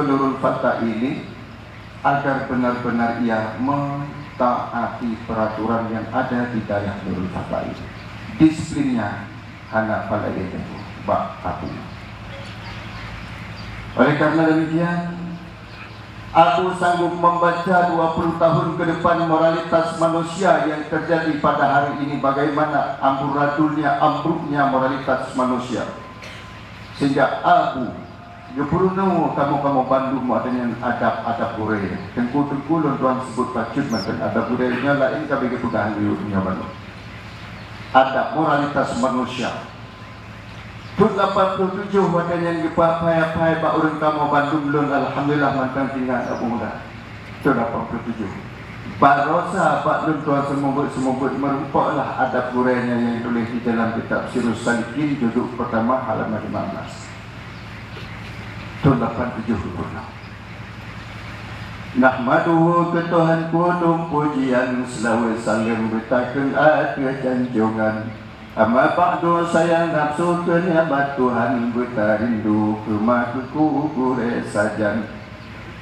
Nurul Fatah ini agar benar-benar ia mentaati peraturan yang ada di daerah Nurul Fatah ini. Disiplinnya hana pada itu bak aku. Oleh karena demikian, aku sanggup membaca 20 tahun ke depan moralitas manusia yang terjadi pada hari ini, bagaimana amburadulnya, ambruknya moralitas manusia. Sehingga aku Gepurunu kamu Bandung adanya adab budaya. Tengku Tuhan sebut tajud macam adab budayanya lain kami kepegang dunia Bandung. Adab moralitas manusia. Tun 87 adanya gepapai ba urang kamu Bandung lun alhamdulillah mantan tinggal Abu Muda. Tun 87. Barosa Pak Lun Tuhan semoga merupakan adab budayanya yang ditulis di dalam kitab Sirus Salikin judul pertama halaman 15. Tahun 87 purnah. Nahmaduhu ke Tuhan kudung pujian selalu saling bertakun ada janjungan. Amma ba'du saya nafsu ke ni'mat Tuhan bertarindu ke makuku kure sajan.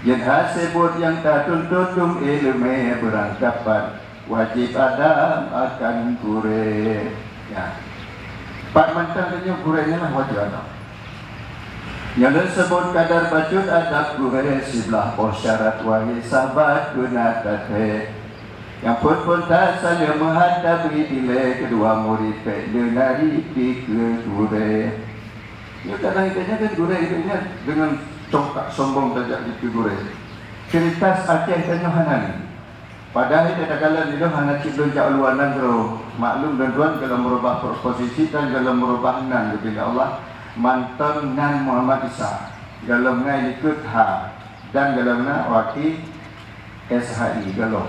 Yang hasibut yang tak tuntutum ilmu berangkapan wajib adam akan kure. Ya. Pak mantan tanya kurenya lah wajib adam. Yang disebut kadar bajut adab gure sebelah syarat wahi sahabat guna tate. Yang pun tak saling menghadapi bila kedua murid denari di ke gure. Ya kadang idenya kan gure idenya dengan congkak sombong saja di gure. Cerita Aceh tanya hanan. Padahal ada kala itu hanya cipta jak luanan terus. Maklum tuan kalau merubah posisi dan kalau merubah nan kepada Allah. Mantan nan Muhammad Isa galam ngai ikut ha dan galamna wakil SHI galam.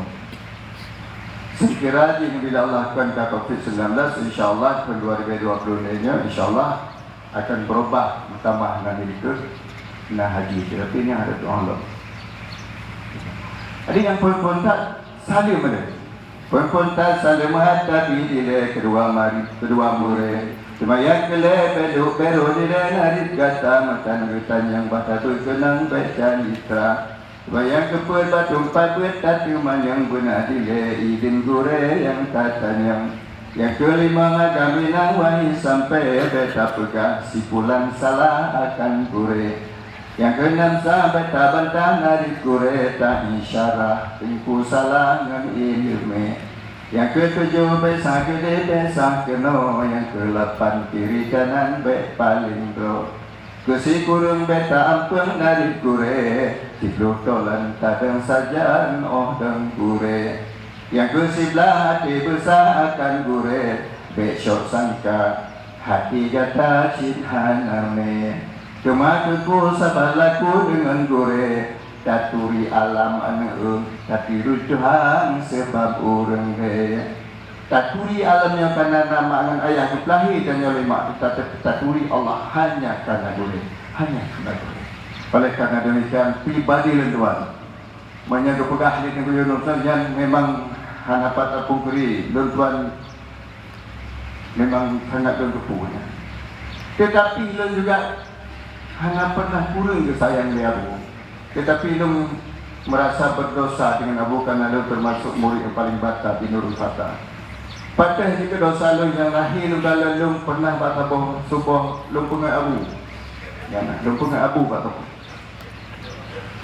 Sekira ini bila Allah akan ke COVID-19 insyaAllah tahun 2020 nya insyaAllah akan berubah tambah nan ikut nah haji tapi ini ada Allah. Jadi yang pun tak saling mana pun tak saling menghadapi bila kedua murid. Cuma yang kelai beru di narik kata makan hutan yang batu kenang baca litra. Cuma yang kepul batu patut tatu yang benar dile idin gure yang katanya. Yang kelima agami nawahi sampai beta pegang sipulan salah akan gure. Yang keenam sampai tabantah narik gure tak isyarah tingku salah dengan ilmu. Yang ketujuh besar gede besar keno. Yang ke-8 kiri kanan bek paling bro. Kesi kurung beta ampun dari kure. Ciklu tolan tadang sajan oh dan kure. Yang ke-11 hati besar akan kure. Bek syok sangka hati jata cinhaname. Cuma kuku sabar laku dengan kure. Taturi alam anak tapi rujuhan sebab orang he. Taturi alam yang karena nama anak ayah kelahi dan oleh mak taturi Allah hanya karena boleh, hanya karena boleh. Oleh karena demikian pribadi lentuan menjaga pegah di negeri Indonesia yang memang hanapat apung keri lentuan memang sangat lentupunya. Tetapilen juga hanya pernah kurang kesayang dia bu. Tetapi Lung merasa berdosa dengan Abu karena Lung termasuk murid yang paling bata di Nurul Fatah. Patah jika dosa Lung yang lahir kalau Lung pernah bata subuh Lung pengai Abu. Ya, Lung pengai Abu bata.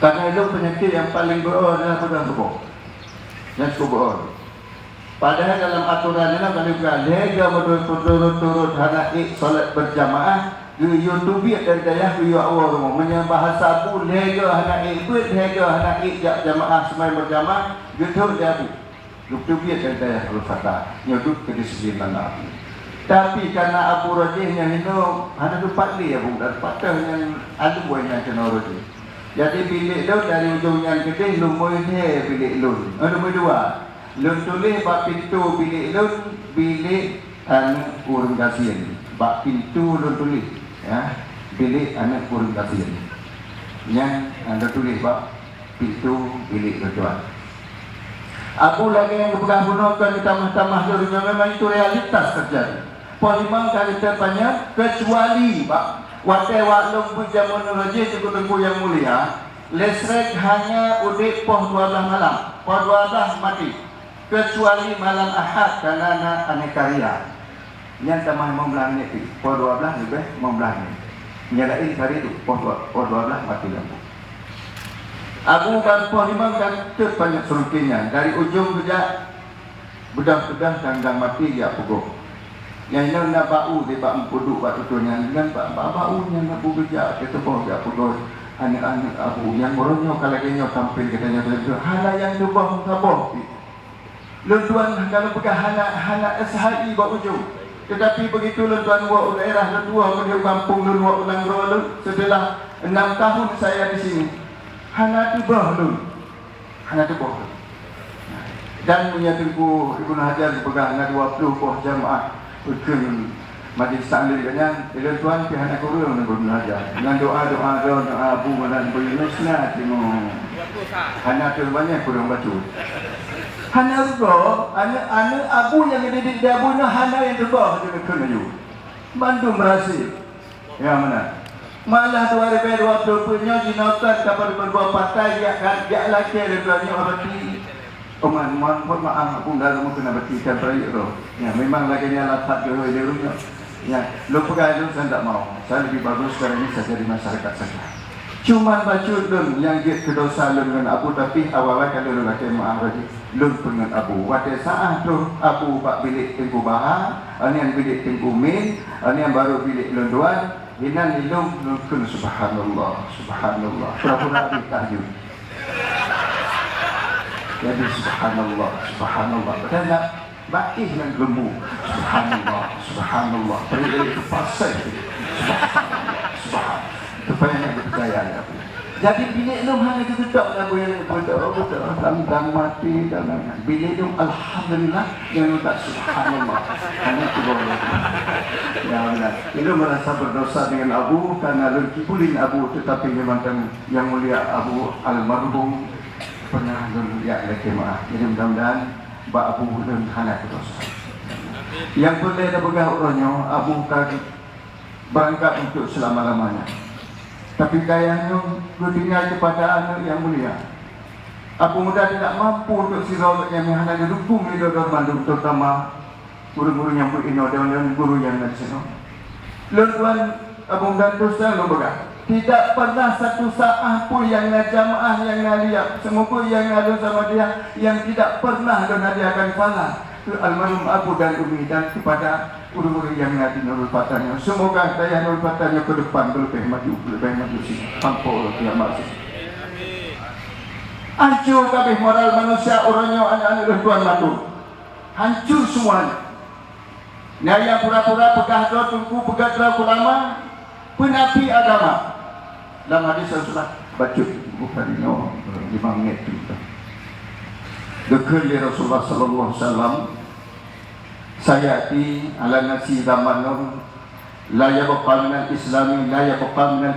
Karena Lung penyakit yang paling berat adalah pada subuh. Yang subuh. Padahal dalam aturan ini kalau kita lega berturut-turut hanak solat berjamaah. YouTube dari daya video awal rumah bahasa Abu lega hana ibut lega hana ijak jamaah semai berjamaah YouTube dia YouTube dari daya Al-Fatah nyodut kedisiplinan Nabi. Tapi karena Abu Rajihnya itu hana lupa li Abu dan patah yang ada buahnya kena Rajih. Jadi bilik lu dari ujung yang gede lu mau ini bilik lu. Nombor 2 lu tulis bak pintu bilik lu bilik urang kasihan. Bak pintu lu tulis ya, bilik anak kurang kasihan. Yang anda tulis pak pintu bilik berdoa. Abu lagi yang berpegang gunakan di tamah-tamah dunia memang itu realitas terjadi. Polimang kali terbanyak kecuali pak watai waklum pujamun raja cukup yang mulia. Lesrek hanya udip poh 12 malam, poh 12 mati, kecuali malam Ahad karena anekarya. Yang tamah membelah ni, poh 12 lebih membelah ni. Nyalain hari itu, poh 12 mati lampu. Abu dan poh 5 dan terbanyak seruntinya dari ujung kerja bedah-bedah dan mati dia pukul. Yang ini nak bau dia bak empuduk bak tutunya dengan bau yang nak bekerja kita poh dia pukul. Anak-anak Abu yang meronyo kalau kenyo tampil katanya tu hala yang dubah tabah lentuan kalau pegang hana SHI bak ujung tetapi begitu lentuan wa daerah lentua menuju kampung lentua ulang rolu setelah 6 tahun saya di sini hana dubah dan punya tengku Ibnu Hajar pegang 20 buah jamaah ukun majlis taklim kanya tuan pihak nak kurang nak belajar dengan doa Abu Manan Yunusna timo hanya tu banyak kurang baca hanya rugo anak Abu yang dididik dia Abu na hana yang rugo dia kena you Bandung berhasil ya mana malah 2020 punya jinautan kapan berbuat partai dia lagi dia tuannya berarti Oman pun maaf aku dalam kena bertikan perayaan tu ya memang lagi ni lapat dia rumah ya, lu pegang itu saya tak mau. Saya lebih bagus sekarang ini saya jadi masyarakat saja. Cuma baca lun yang dia kedosa lun dengan Abu tapi awal-awal kalau lu laki maaf lagi lun dengan Abu. Pada saat tu Abu pak bilik tengku bahar, ini yang bilik tengku min, ini yang baru bilik lun duan. Hinan ilum lun kun subhanallah. Pura-pura tahajud. Jadi subhanallah. Betul tak? Bakih dan lembu. Subhanallah. Beri itu pasal. Subhanallah. Supaya nak berpercaya. Jadi bilik itu hanya ketutup lagu yang betul. Tentang mati dan bilik itu alhamdulillah yang tak subhanallah. Hanya itu boleh. Ya benar. Itu merasa berdosa dengan Abu karena kibulin Abu tetapi memang yang mulia Abu almarhum pernah lihat lagi maaf. Jadi mudah-mudahan Pak Abu dan hana dosa. Yang boleh dah pegang orangnya Abu kan berangkat untuk selama-lamanya. Tapi kayaknya bertinggal kepada anak yang mulia. Abu muda tidak mampu untuk sirau yang hana didukung di dalam Bandung terutama guru-guru yang berino dan guru yang ada sini. Tuan Abu muda terus selalu pegang. Tidak pernah satu saat pun yang jamaah yang lihat semoga yang ada sama dia yang tidak pernah dan dia akan salah ke almarhum Abu dan Umi dan kepada guru-guru yang nanti Nurul Fatahnya. Semoga daya Nurul Fatahnya ke depan lebih maju sini. Tanpa dia masuk. Hancur kabeh moral manusia orangnya anak-anak Tuan Matu. Hancur semuanya. Nah yang pura-pura pegah doa tunggu pegah doa ulama penapi agama. Dalam hadis Rasulullah baca bukan no 5 minit itu. Dekali Rasulullah sallallahu alaihi wasallam sayati ala nasi zamanun la yabqa min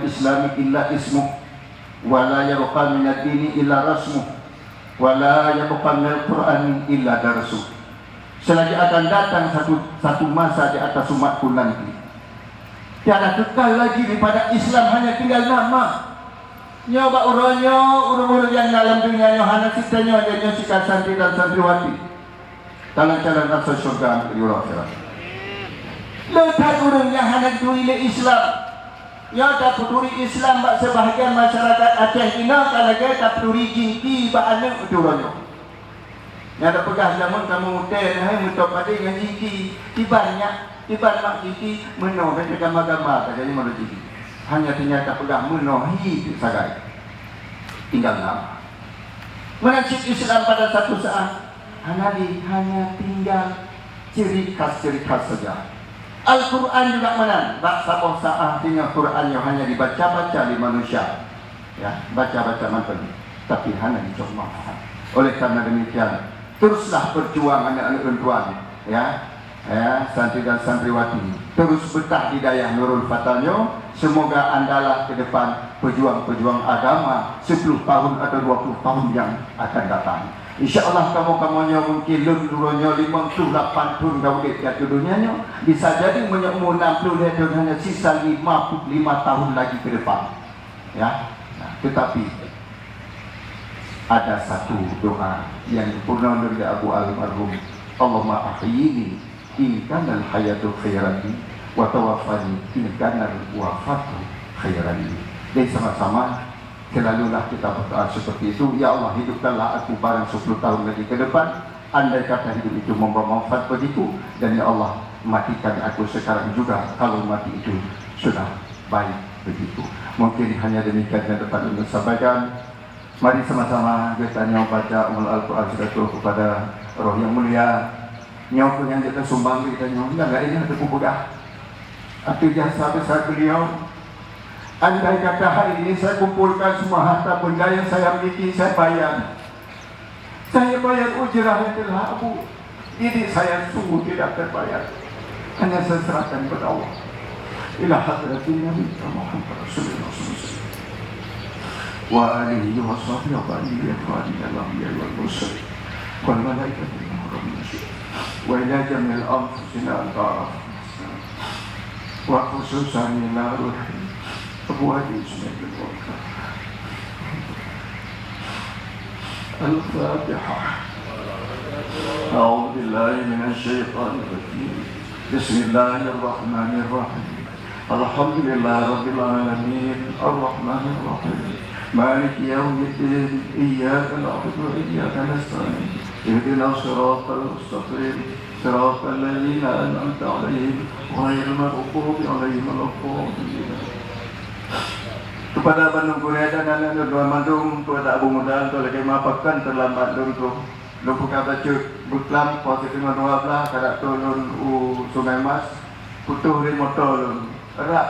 al-islami illa ismuh wa la yabqa min ad-dini illa rasmuh wa la yabqa min al-Qur'ani illa darsuh. Selagi akan datang satu masa di atas umatku nanti tiada kekal lagi daripada Islam hanya tinggal nama. Nyoba urang-urang yang dalam dunia nyo hana sitanya nyo sikap santri dan santriwati. Calon-calon masuk surga di akhirat. Letak urang yang hana duile Islam. Ya tak peduli Islam bak sebahagian masyarakat Aceh Kina kalau dia tak peduli jingki bak anak itu urang. Yang ada pegah zaman kamu hotel hai mutok pada dengan jingki banyak. Ibarat mak jiki menoh dan gambar-gambar jadi malu jiki. Hanya ternyata pegang menohi sagai. Tinggal nama. Menacik Islam pada satu saat hanya tinggal ciri khas saja. Al-Quran juga menang. Baksa saat tinggal Quran yang hanya dibaca-baca di manusia. Ya, baca-baca mantan. Tapi hanya dicoba. Oleh karena demikian, teruslah berjuang anak-anak tuan. Ya. Santri dan santriwati terus betah di dayah Nurul Fatahnya. Semoga andalah ke depan pejuang-pejuang agama 10 tahun atau 20 tahun yang akan datang. InsyaAllah kamu-kamunya mungkin lulurnya 58 tahun kau lihat dunianya bisa jadi umur 60 dan hanya sisa 55 tahun lagi ke depan. Ya, tetapi ada satu doa yang pernah dari Abu Almarhum, Allahumma ahyini in kana al-hayatu khairan li wa tawaffani in kana al-wafatu khairan li. Dan sama-sama selalulah kita berdoa seperti itu. Ya Allah, hidupkanlah aku barang 10 tahun lagi ke depan, andai kata hidup itu membawa manfaat bagiku, dan ya Allah, matikan aku sekarang juga kalau mati itu sudah baik begitu. Mungkin hanya demikian yang dapat untuk sampaikan. Mari sama-sama kita baca Al-Quran kepada roh yang mulia. Nyau yang kita sumbang kita nyau enggak ini ada budak. Itu jasa besar beliau. Andai kata hari ini saya kumpulkan semua harta benda yang saya miliki, saya bayar. Saya bayar ujrah yang telah Abu. Ini saya sungguh tidak terbayar. Hanya saya serahkan kepada Allah. Ila hadratin Nabi Muhammad Rasulullah SAW. Wa alihi wa sahbihi wa alihi wa alihi wal mursalin wal malaikati wa ila jamil anfusina al-ta'af wa khususan ila ruhi Abu Hadi Ismail al-Wakar. Al-Fatiha. A'udhu billahi minasyaitan rajim. Bismillahirrahmanirrahim. Alhamdulillah Rabbil Alamin. Ar-Rahmanir Rahim. مالك يوم الدين إياك نعبد وإياك نستعين اهدنا الصراط المستقيم صراط الذين أنعمت عليهم غير المغضوب عليهم ولا الضالين. Kepada Bandung Korea dan anak dua Bandung, kepada Abu Muda, untuk lagi maafkan terlambat untuk lupa baca buklam posisi 12 kada turun Sungai Mas putuh di motor erak